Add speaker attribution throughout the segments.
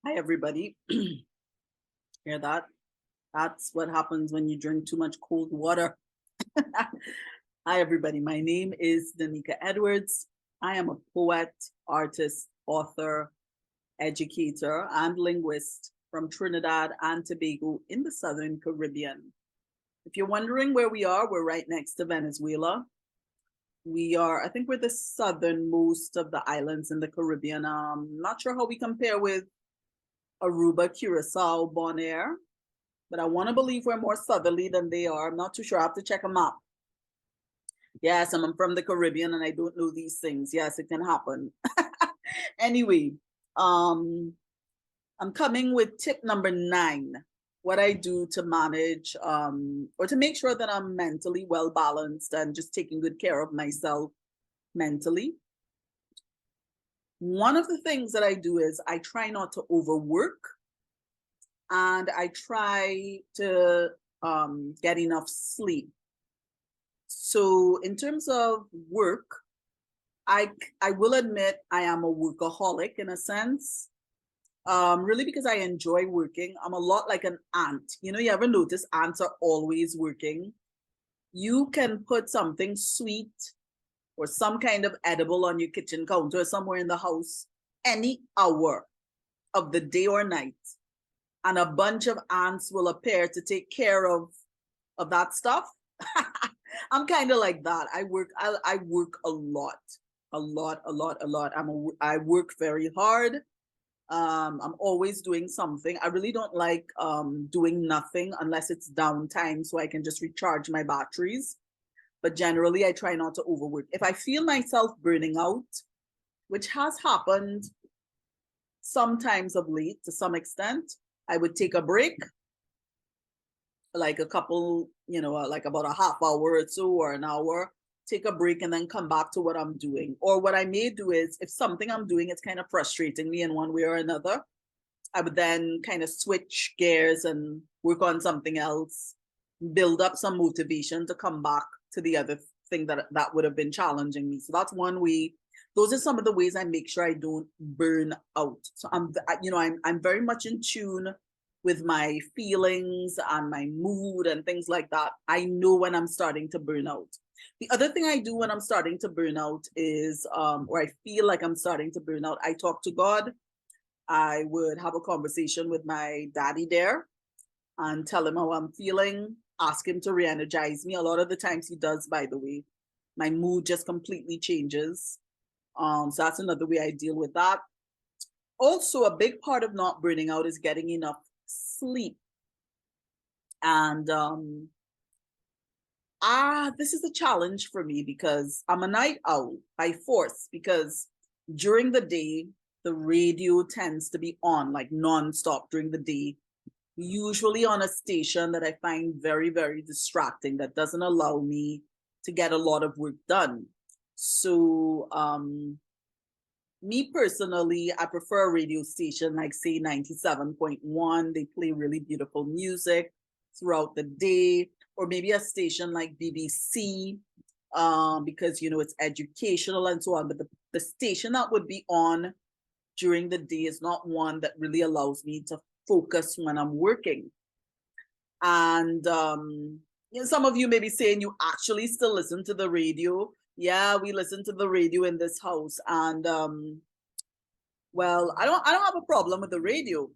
Speaker 1: Hi, everybody. Hear that? That's what happens when you drink too much cold water. Hi, everybody. My name is Danica Edwards. I am a poet, artist, author, educator, and linguist from Trinidad and Tobago in the Southern Caribbean. If you're wondering where we are, we're right next to Venezuela. I think we're the southernmost of the islands in the Caribbean. Not sure how we compare with Aruba, Curacao, Bonaire, but I want to believe we're more southerly than they are. I'm not too sure. I have to check them out. Yes, I'm from the Caribbean and I don't know these things. Yes, it can happen. Anyway, um, I'm coming with tip number 9. What I do to manage or to make sure that I'm mentally well balanced and just taking good care of myself mentally. One of the things that I do is I try not to overwork and I try to get enough sleep. So in terms of work, I I will admit I am a workaholic in a sense. Really because I enjoy working. I'm a lot like an ant. You ever notice ants are always working? You can put something sweet or some kind of edible on your kitchen counter somewhere in the house any hour of the day or night, and a bunch of ants will appear to take care of that stuff. I'm kind of like that. I work a lot, a lot, a lot, a lot. I work very hard. I'm always doing something. I really don't like doing nothing unless it's downtime so I can just recharge my batteries. But generally, I try not to overwork. If I feel myself burning out, which has happened sometimes of late to some extent, I would take a break, like a couple, like about a half hour or so or an hour, take a break and then come back to what I'm doing. Or what I may do is if something I'm doing is kind of frustrating me in one way or another, I would then kind of switch gears and work on something else, build up some motivation to come back to the other thing that would have been challenging me. So that's one way. Those are some of the ways I make sure I don't burn out. So I'm very much in tune with my feelings and my mood and things like that. I know when I'm starting to burn out. The other thing I do when I'm starting to burn out is, or I feel like I'm starting to burn out, I talk to God. I would have a conversation with my daddy there and tell him how I'm feeling, ask him to re-energize me. A lot of the times he does, by the way. My mood just completely changes. So that's another way I deal with that. Also, a big part of not burning out is getting enough sleep. And this is a challenge for me because I'm a night owl by force, because during the day, the radio tends to be on like nonstop during the day, usually on a station that I find very, very distracting, that doesn't allow me to get a lot of work done. So, me personally, I prefer a radio station like, say, 97.1. They play really beautiful music throughout the day, or maybe a station like BBC, because, it's educational and so on. But the station that would be on during the day is not one that really allows me to focus when I'm working. And some of you may be saying you actually still listen to the radio. Yeah, we listen to the radio in this house, and well, I don't have a problem with the radio.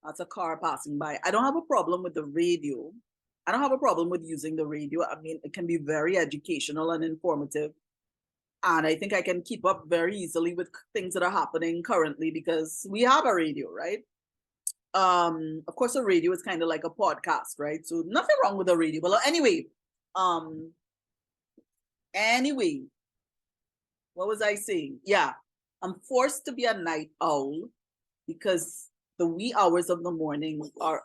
Speaker 1: That's a car passing by. I don't have a problem with the radio. I don't have a problem with using the radio. I mean, it can be very educational and informative. And I think I can keep up very easily with things that are happening currently because we have a radio, right? Of course, a radio is kind of like a podcast, right? So nothing wrong with a radio. But um, anyway, what was I saying? Yeah, I'm forced to be a night owl because the wee hours of the morning are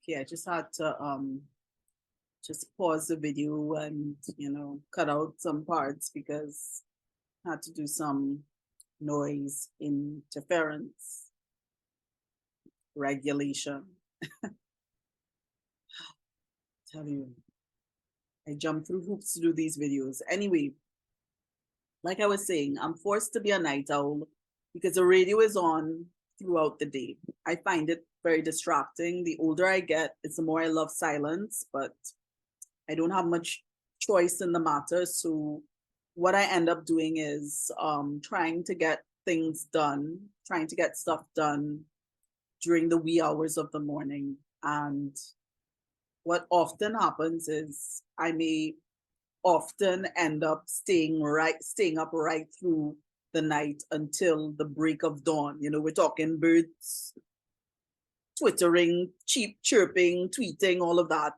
Speaker 1: okay. I just had to just pause the video and cut out some parts because I had to do some noise interference regulation. Tell you, I jump through hoops to do these videos. Anyway, like I was saying, I'm forced to be a night owl because the radio is on throughout the day. I find it very distracting. The older I get, it's the more I love silence, but I don't have much choice in the matter. So what I end up doing is trying to get things done, trying to get stuff done during the wee hours of the morning. And what often happens is I may often end up staying up right through the night until the break of dawn. You know, we're talking birds twittering, chirping, tweeting, all of that.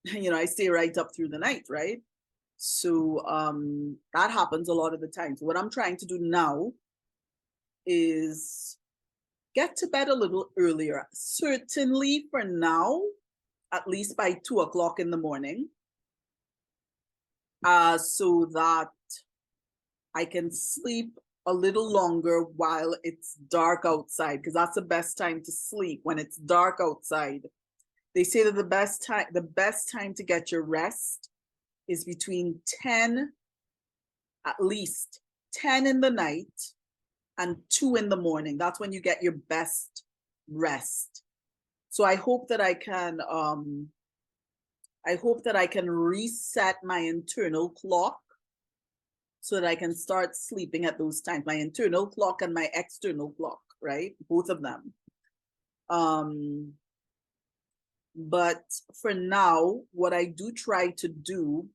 Speaker 1: You know, I stay right up through the night, right? So that happens a lot of the time. So what I'm trying to do now is get to bed a little earlier. Certainly for now, at least by 2 o'clock in the morning, so that I can sleep a little longer while it's dark outside, because that's the best time to sleep, when it's dark outside. They say that the best time to get your rest is between 10, at least 10 in the night and 2 in the morning. That's when you get your best rest. So I hope that I can reset my internal clock so that I can start sleeping at those times, my internal clock and my external clock, right? Both of them. But for now, what I do try to do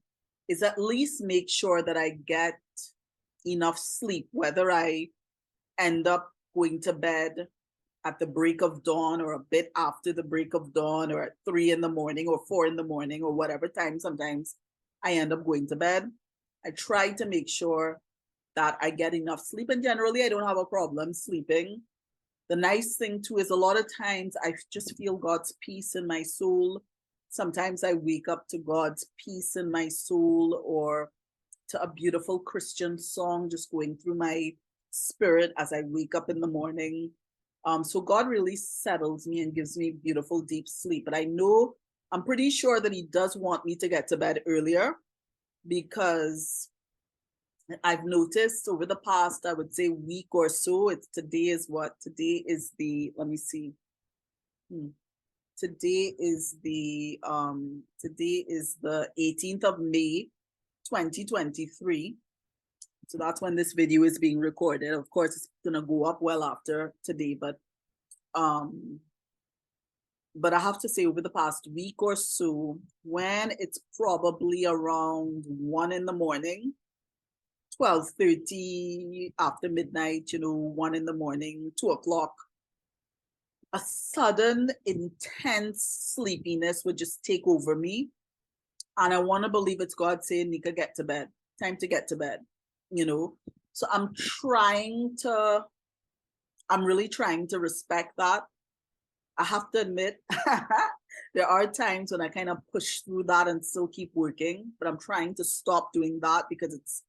Speaker 1: is at least make sure that I get enough sleep, whether I end up going to bed at the break of dawn or a bit after the break of dawn or at 3 in the morning or 4 in the morning or whatever time sometimes I end up going to bed. I try to make sure that I get enough sleep, and generally I don't have a problem sleeping. The nice thing too is a lot of times I just feel God's peace in my soul. Sometimes I wake up to God's peace in my soul, or to a beautiful Christian song just going through my spirit as I wake up in the morning. So God really settles me and gives me beautiful deep sleep. But I'm pretty sure that He does want me to get to bed earlier, because I've noticed over the past, I would say, week or so, today is the, let me see. Today is the 18th of May, 2023. So that's when this video is being recorded. Of course, it's gonna go up well after today, but I have to say, over the past week or so, when it's probably around 1 in the morning, 12:30 after midnight, 1 in the morning, 2 o'clock, a sudden intense sleepiness would just take over me. And I want to believe it's God saying, Nika, get to bed. Time to get to bed, So I'm really trying to respect that. I have to admit, there are times when I kind of push through that and still keep working, but I'm trying to stop doing that, because it's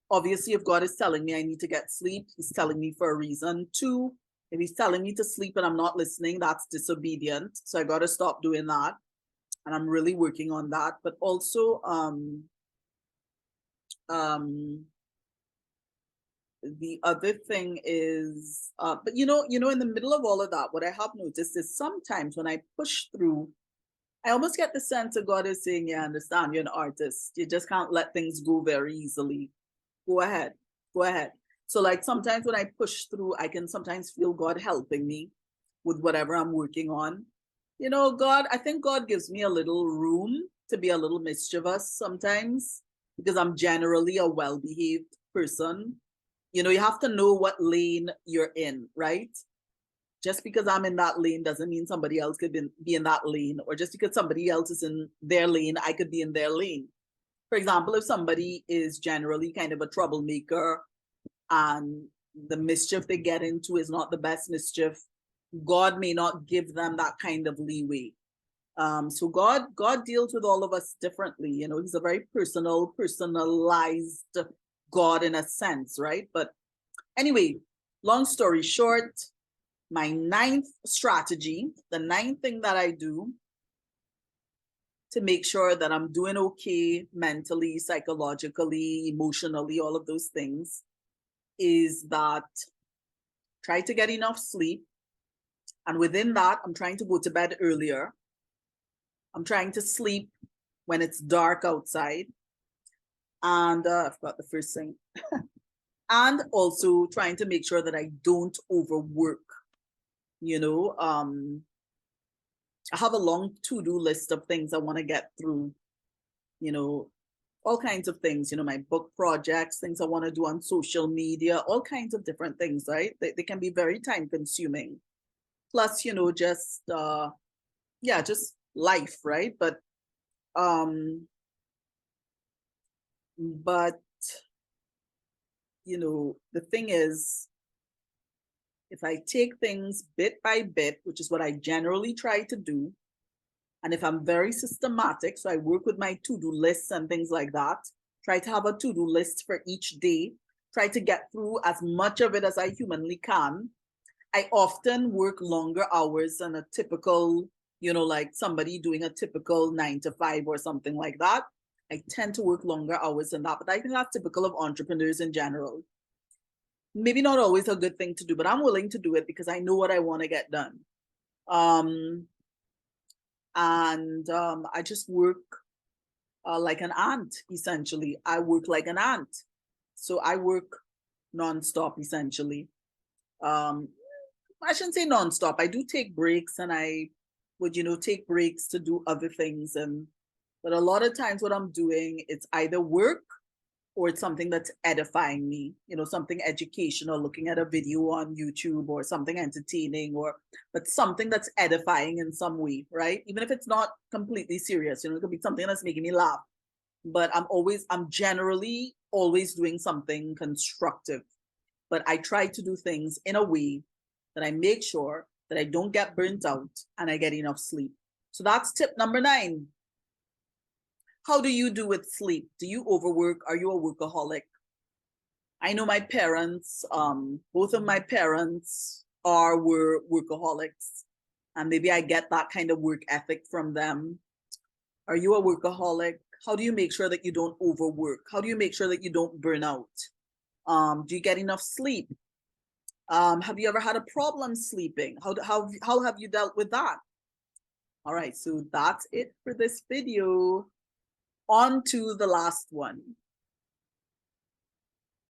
Speaker 1: obviously, if God is telling me I need to get sleep, He's telling me for a reason. 2, if He's telling me to sleep and I'm not listening, that's disobedient. So I got to stop doing that. And I'm really working on that. But also, the other thing is, but in the middle of all of that, what I have noticed is sometimes when I push through, I almost get the sense that God is saying, yeah, I understand, you're an artist. You just can't let things go very easily. Go ahead. So like sometimes when I push through, I can sometimes feel God helping me with whatever I'm working on. I think God gives me a little room to be a little mischievous sometimes, because I'm generally a well-behaved person. You have to know what lane you're in, right? Just because I'm in that lane doesn't mean somebody else could be in that lane, or just because somebody else is in their lane, I could be in their lane. For example, if somebody is generally kind of a troublemaker and the mischief they get into is not the best mischief, God may not give them that kind of leeway. So God deals with all of us differently. He's a very personalized God in a sense, right? But anyway, long story short, my 9th strategy, the 9th thing that I do to make sure that I'm doing okay mentally, psychologically, emotionally, all of those things, is that try to get enough sleep. And within that, I'm trying to go to bed earlier. I'm trying to sleep when it's dark outside. And I forgot the first thing. And also trying to make sure that I don't overwork. You know, I have a long to-do list of things I want to get through, you know, all kinds of things, you know, my book projects, things I want to do on social media, all kinds of different things, right? They can be very time consuming. Plus, you know, just just life, right? Um, but you know, the thing is, if I take things bit by bit, which is what I generally try to do, and if I'm very systematic, so I work with my to-do lists and things like that, try to have a to-do list for each day, try to get through as much of it as I humanly can. I often work longer hours than a typical, you know, like somebody doing a typical 9 to 5 or something like that. I tend to work longer hours than that, but I think that's typical of entrepreneurs in general. Maybe not always a good thing to do, but I'm willing to do it because I know what I want to get done. I just work like an ant, essentially. I work like an ant. So I work nonstop, essentially. I shouldn't say nonstop. I do take breaks, and I would, you know, take breaks to do other things. But a lot of times what I'm doing, it's either work or it's something that's edifying me, you know, something educational, looking at a video on YouTube or something entertaining, but something that's edifying in some way, right? Even if it's not completely serious, you know, it could be something that's making me laugh. But I'm generally always doing something constructive. But I try to do things in a way that I make sure that I don't get burnt out and I get enough sleep. So that's tip number 9. How do you do with sleep? Do you overwork? Are you a workaholic? I know my parents, both of my parents were workaholics, and maybe I get that kind of work ethic from them. Are you a workaholic? How do you make sure that you don't overwork? How do you make sure that you don't burn out? Do you get enough sleep? Have you ever had a problem sleeping? How have you dealt with that? All right, so that's it for this video. On to the last one.